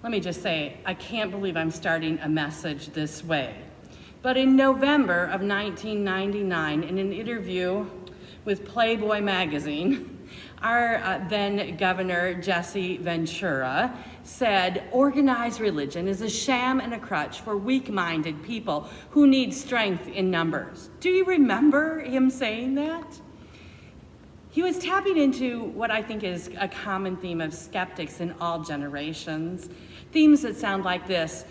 Let me just say, I can't believe I'm starting a message this way. But in November of 1999, in an interview with Playboy magazine, our then Governor Jesse Ventura said, organized religion is a sham and a crutch for weak-minded people who need strength in numbers. Do you remember him saying that? He was tapping into what I think is a common theme of skeptics in all generations. Themes that sound like this: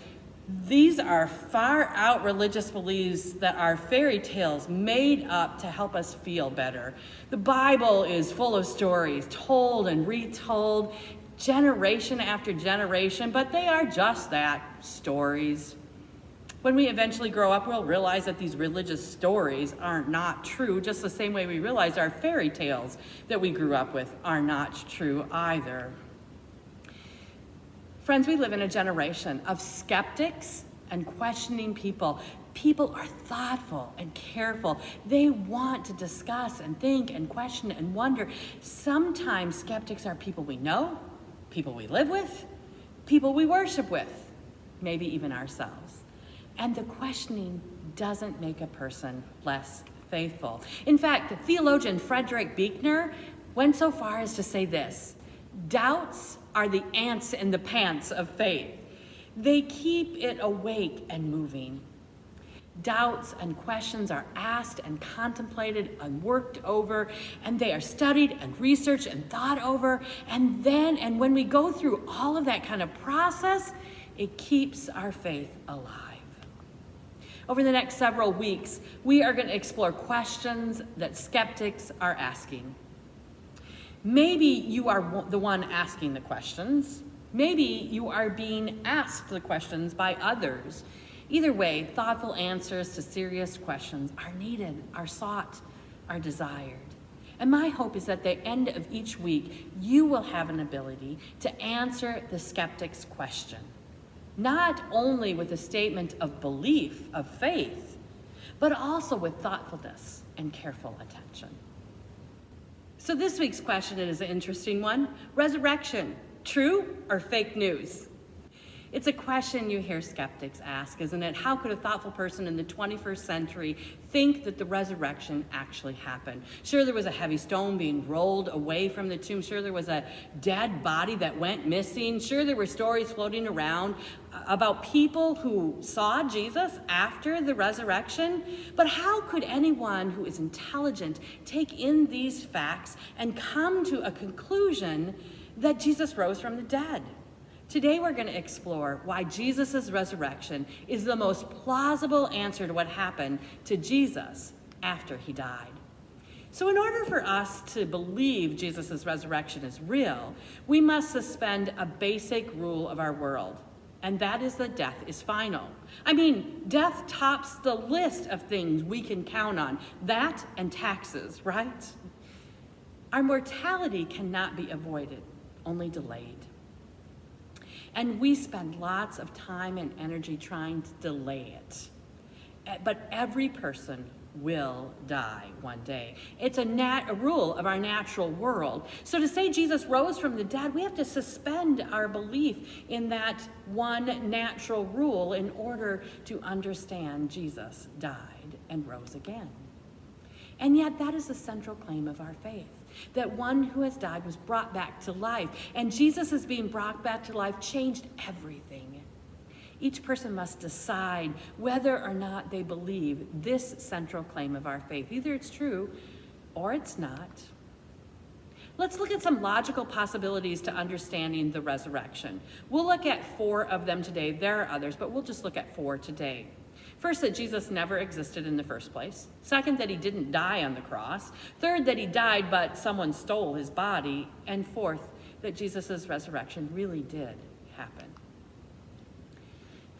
these are far out religious beliefs that are fairy tales made up to help us feel better. The Bible is full of stories told and retold generation after generation, but they are just that, stories. When we eventually grow up, we'll realize that these religious stories are not true, just the same way we realize our fairy tales that we grew up with are not true either. Friends, we live in a generation of skeptics and questioning people. People are thoughtful and careful. They want to discuss and think and question and wonder. Sometimes skeptics are people we know, people we live with, people we worship with, maybe even ourselves. And the questioning doesn't make a person less faithful. In fact, the theologian Frederick Buechner went so far as to say this: doubts are the ants in the pants of faith. They keep it awake and moving. Doubts and questions are asked and contemplated and worked over, and they are studied and researched and thought over. And when we go through all of that kind of process, it keeps our faith alive. Over the next several weeks, we are going to explore questions that skeptics are asking. Maybe you are the one asking the questions. Maybe you are being asked the questions by others. Either way, thoughtful answers to serious questions are needed, are sought, are desired. And my hope is that at the end of each week, you will have an ability to answer the skeptic's question, not only with a statement of belief, of faith, but also with thoughtfulness and careful attention. So this week's question is an interesting one. Resurrection, true or fake news? It's a question you hear skeptics ask, isn't it? How could a thoughtful person in the 21st century think that the resurrection actually happened? Sure, there was a heavy stone being rolled away from the tomb. Sure, there was a dead body that went missing. Sure, there were stories floating around about people who saw Jesus after the resurrection. But how could anyone who is intelligent take in these facts and come to a conclusion that Jesus rose from the dead? Today we're going to explore why Jesus' resurrection is the most plausible answer to what happened to Jesus after he died. So in order for us to believe Jesus' resurrection is real, we must suspend a basic rule of our world, and that is that death is final. I mean, death tops the list of things we can count on, that and taxes, right? Our mortality cannot be avoided, only delayed. And we spend lots of time and energy trying to delay it. But every person will die one day. It's a rule of our natural world. So to say Jesus rose from the dead, we have to suspend our belief in that one natural rule in order to understand Jesus died and rose again. And yet that is the central claim of our faith, that one who has died was brought back to life. And Jesus as being brought back to life changed everything. Each person must decide whether or not they believe this central claim of our faith. Either it's true or it's not. Let's look at some logical possibilities to understanding the resurrection. We'll look at 4 of them today. There are others, but we'll just look at 4 today. First, that Jesus never existed in the first place. Second, that he didn't die on the cross. Third, that he died, but someone stole his body. And fourth, that Jesus' resurrection really did happen.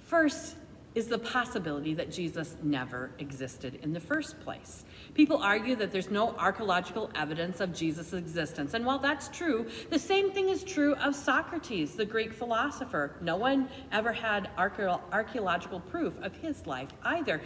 First is the possibility that Jesus never existed in the first place. People argue that there's no archaeological evidence of Jesus' existence. And while that's true, the same thing is true of Socrates, the Greek philosopher. No one ever had archaeological proof of his life either.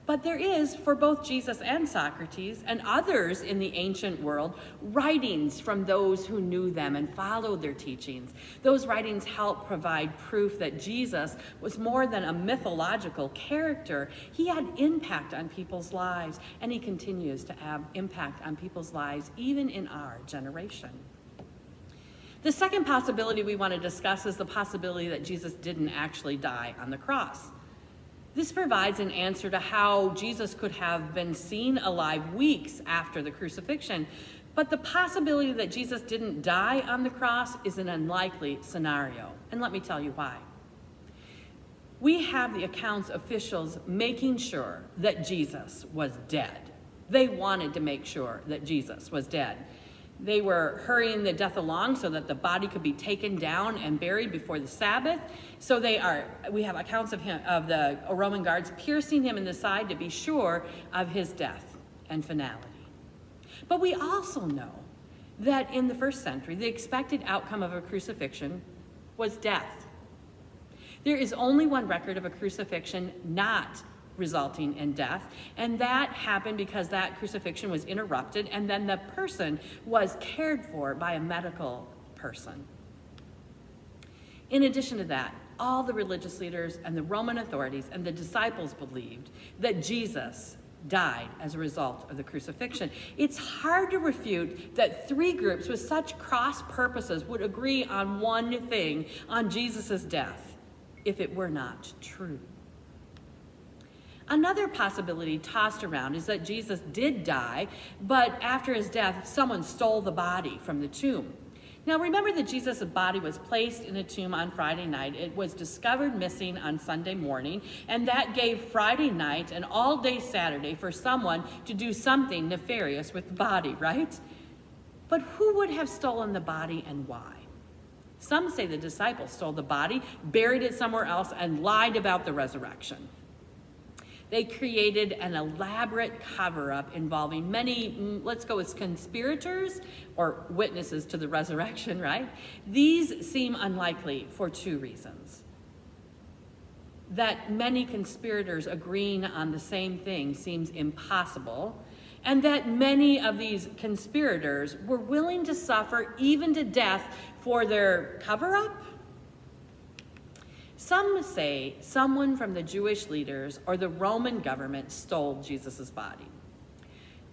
But there is, for both Jesus and Socrates and others in the ancient world, writings from those who knew them and followed their teachings. Those writings help provide proof that Jesus was more than a mythological character. He had impact on people's lives, and he continues to have impact on people's lives even in our generation. The second possibility we want to discuss is the possibility that Jesus didn't actually die on the cross. This provides an answer to how Jesus could have been seen alive weeks after the crucifixion, but the possibility that Jesus didn't die on the cross is an unlikely scenario, and let me tell you why. We have the accounts officials making sure that Jesus was dead. They wanted to make sure that Jesus was dead. They were hurrying the death along so that the body could be taken down and buried before the Sabbath. So we have accounts of the Roman guards piercing him in the side to be sure of his death and finality. But we also know that in the first century, the expected outcome of a crucifixion was death. There is only one record of a crucifixion not resulting in death, and that happened because that crucifixion was interrupted and then the person was cared for by a medical person. In addition to that, all the religious leaders and the Roman authorities and the disciples believed that Jesus died as a result of the crucifixion. It's hard to refute that three groups with such cross purposes would agree on one thing, on Jesus' death, if it were not true. Another possibility tossed around is that Jesus did die, but after his death, someone stole the body from the tomb. Now remember that Jesus' body was placed in a tomb on Friday night. It was discovered missing on Sunday morning, and that gave Friday night and all day Saturday for someone to do something nefarious with the body, right? But who would have stolen the body and why? Some say the disciples stole the body, buried it somewhere else, and lied about the resurrection. They created an elaborate cover-up involving many, let's go with conspirators or witnesses to the resurrection, right? These seem unlikely for two reasons. That many conspirators agreeing on the same thing seems impossible, and that many of these conspirators were willing to suffer even to death for their cover-up. Some say someone from the Jewish leaders or the Roman government stole Jesus' body.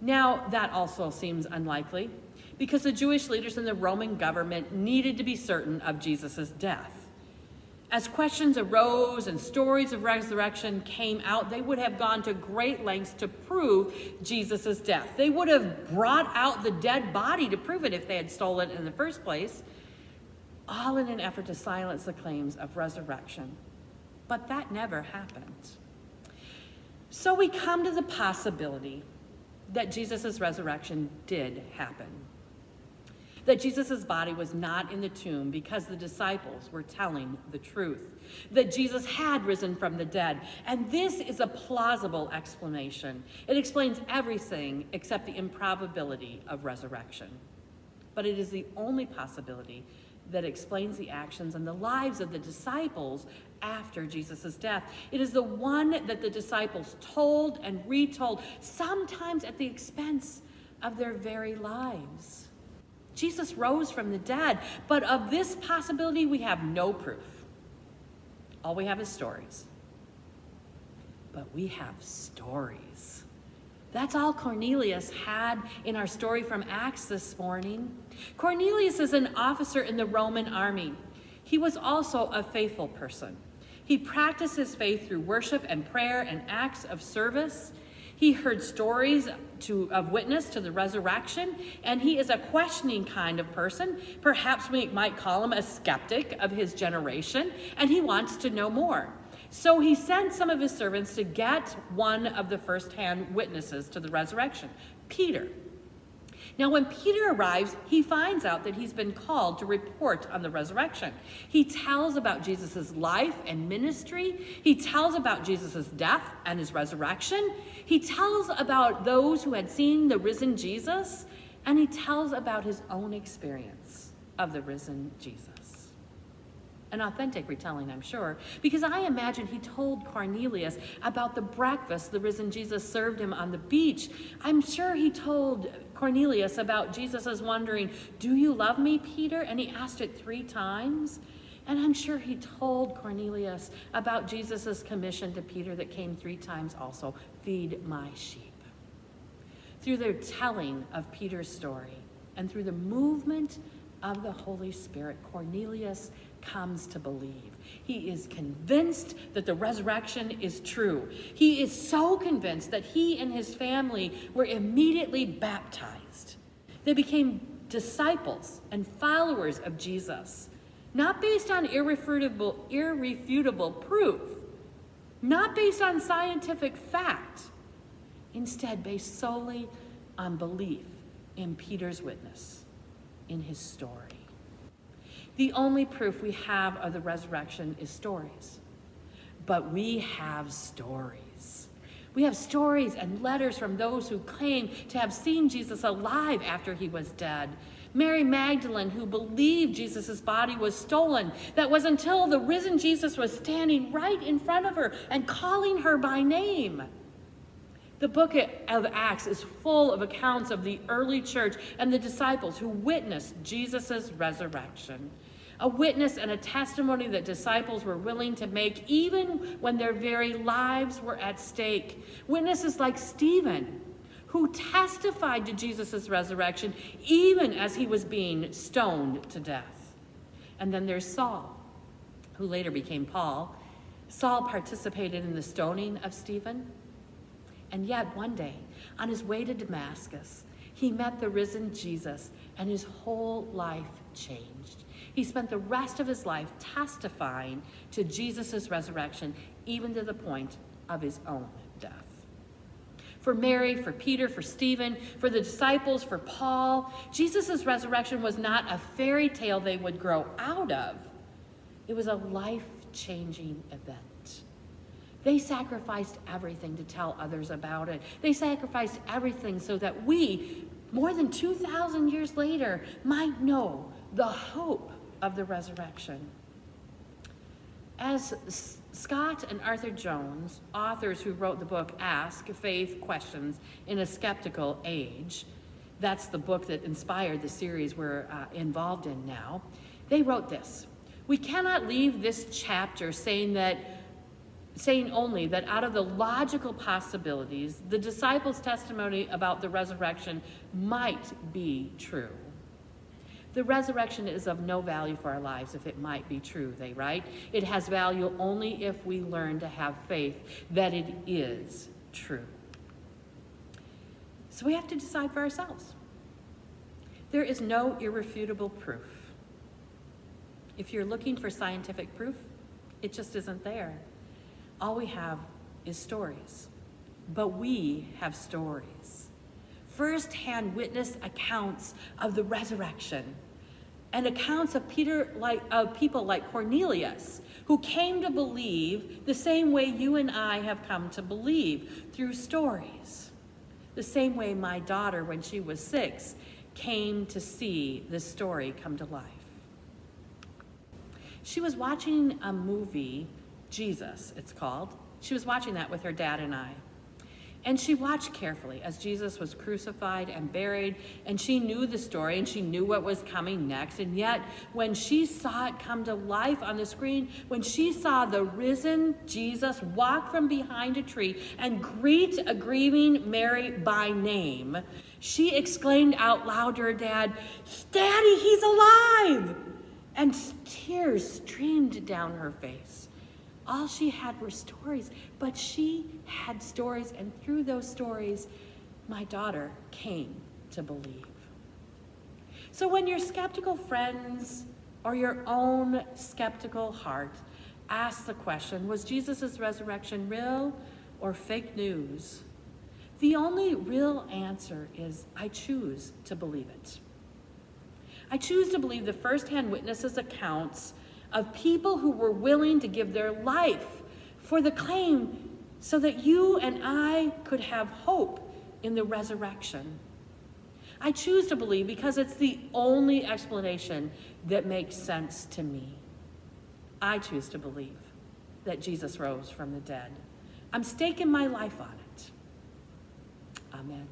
Now, that also seems unlikely because the Jewish leaders and the Roman government needed to be certain of Jesus' death. As questions arose and stories of resurrection came out, they would have gone to great lengths to prove Jesus' death. They would have brought out the dead body to prove it if they had stolen it in the first place, all in an effort to silence the claims of resurrection. But that never happened. So we come to the possibility that Jesus' resurrection did happen. That Jesus' body was not in the tomb because the disciples were telling the truth. That Jesus had risen from the dead. And this is a plausible explanation. It explains everything except the improbability of resurrection. But it is the only possibility that explains the actions and the lives of the disciples after Jesus' death. It is the one that the disciples told and retold, sometimes at the expense of their very lives. Jesus rose from the dead, but of this possibility we have no proof. All we have is stories. But we have stories. That's all Cornelius had in our story from Acts this morning. Cornelius is an officer in the Roman army. He was also a faithful person. He practiced his faith through worship and prayer and acts of service. He heard stories of witness to the resurrection, and he is a questioning kind of person. Perhaps we might call him a skeptic of his generation, and he wants to know more. So he sent some of his servants to get one of the first-hand witnesses to the resurrection, Peter. Now, when Peter arrives, he finds out that he's been called to report on the resurrection. He tells about Jesus' life and ministry. He tells about Jesus' death and his resurrection. He tells about those who had seen the risen Jesus, and he tells about his own experience of the risen Jesus. An authentic retelling, I'm sure, because I imagine he told Cornelius about the breakfast the risen Jesus served him on the beach. I'm sure he told Cornelius about Jesus' wondering, "Do you love me, Peter?" And he asked it 3 times. And I'm sure he told Cornelius about Jesus' commission to Peter that came 3 times also, "Feed my sheep." Through the telling of Peter's story and through the movement of the Holy Spirit, Cornelius comes to believe. He is convinced that the resurrection is true. He is so convinced that he and his family were immediately baptized. They became disciples and followers of Jesus, not based on irrefutable proof, not based on scientific fact, instead based solely on belief in Peter's witness, in his story. The only proof we have of the resurrection is stories, but we have stories. We have stories and letters from those who claim to have seen Jesus alive after he was dead. Mary Magdalene, who believed Jesus' body was stolen. That was until the risen Jesus was standing right in front of her and calling her by name. The book of Acts is full of accounts of the early church and the disciples who witnessed Jesus' resurrection. A witness and a testimony that disciples were willing to make even when their very lives were at stake. Witnesses like Stephen, who testified to Jesus' resurrection even as he was being stoned to death. And then there's Saul, who later became Paul. Saul participated in the stoning of Stephen. And yet one day, on his way to Damascus, he met the risen Jesus, and his whole life changed. He spent the rest of his life testifying to Jesus' resurrection, even to the point of his own death. For Mary, for Peter, for Stephen, for the disciples, for Paul, Jesus' resurrection was not a fairy tale they would grow out of. It was a life-changing event. They sacrificed everything to tell others about it. They sacrificed everything so that we, more than 2,000 years later, might know the hope of the resurrection. As Scott and Arthur Jones, authors who wrote the book Ask Faith Questions in a Skeptical Age, that's the book that inspired the series we're involved in now, they wrote this: "We cannot leave this chapter saying only that out of the logical possibilities, the disciples' testimony about the resurrection might be true. The resurrection is of no value for our lives if it might be true," they write. "It has value only if we learn to have faith that it is true." So we have to decide for ourselves. There is no irrefutable proof. If you're looking for scientific proof, it just isn't there. All we have is stories, but we have stories. First-hand witness accounts of the resurrection and accounts of people like Cornelius, who came to believe the same way you and I have come to believe, through stories. The same way my daughter, when she was 6, came to see this story come to life. She was watching a movie, Jesus, it's called. She was watching that with her dad and I. And she watched carefully as Jesus was crucified and buried, and she knew the story and she knew what was coming next. And yet, when she saw it come to life on the screen, when she saw the risen Jesus walk from behind a tree and greet a grieving Mary by name, she exclaimed out loud to her dad, "Daddy, he's alive!" And tears streamed down her face. All she had were stories, but she had stories, and through those stories, my daughter came to believe. So when your skeptical friends or your own skeptical heart ask the question, was Jesus' resurrection real or fake news? The only real answer is, I choose to believe it. I choose to believe the first-hand witnesses' accounts of people who were willing to give their life for the claim so that you and I could have hope in the resurrection. I choose to believe because it's the only explanation that makes sense to me. I choose to believe that Jesus rose from the dead. I'm staking my life on it. Amen.